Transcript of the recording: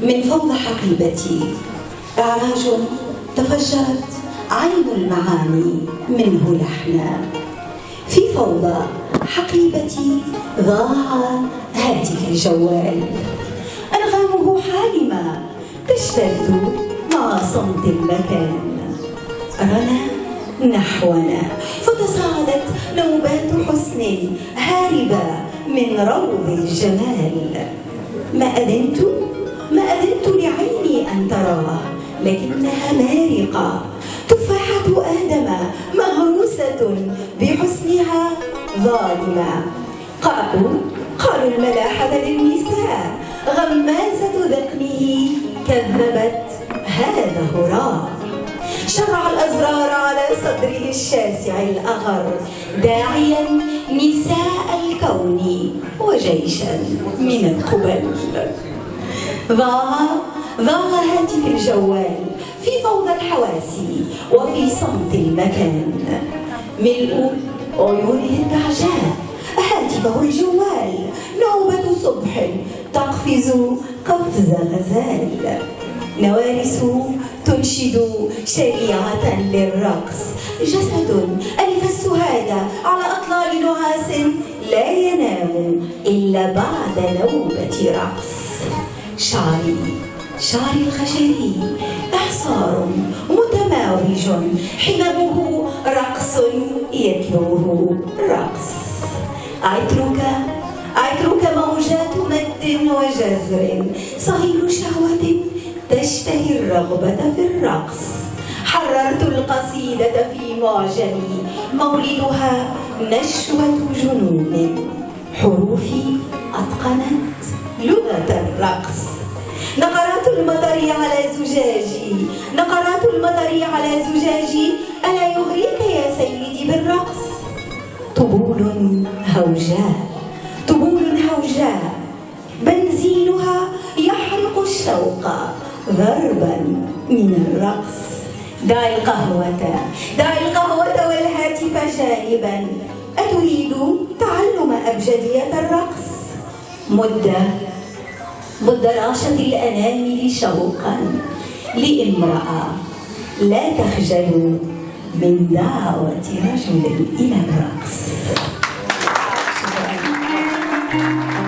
من فوضى حقيبتي إعراج تفجرت عين المعاني منه لحنا. في فوضى حقيبتي ضاع هاتف الجوال، أنغامه حالمة تشتد مع صمت المكان. رنا نحونا فتصاعدت نوبات حسن هاربة من روض الجمال. ما أذنت لعيني أن تراه، لكنها مارقة، تفاحة آدم مهروسة بحسنها ظالمة. قالوا الملاحة للنساء، غمازة ذقنه كذبت هذا هراء. شرع الأزرار على صدره الشاسع الأغر، داعيا نساء الكون وجيشا من القبل. ضاع هاتف الجوال في فوضى الحواس وفي صمت المكان. ملء عيونه التعجاب هاتفه الجوال، نوبة صبح تقفز قفز غزال. نوارس تنشد شريعة للرقص، جسد ألف السهاد على أطلال نعاس لا ينام إلا بعد نوبة رقص. شعري الخشري إعصار متماوج، حمامه رقص يتلوه رقص. عطرك موجات مد وجزر، صهيل شهوة تشتهي الرغبة في الرقص. حررت القصيدة في معجمي، مولدها نشوة جنون، حروفي أتقنت لغة الرقص. نقرات المطر على زجاجي، ألا يغريك يا سيدي بالرقص؟ طبول هوجاء بنزينها يحرق الشوق ضربا من الرقص. دع القهوة والهاتف جانبا، أتريد تعلم أبجدية الرقص؟ مد راشة الأنامل شوقا لامرأة لا تخجل من دعوة رجل إلى الرقص. شكرا.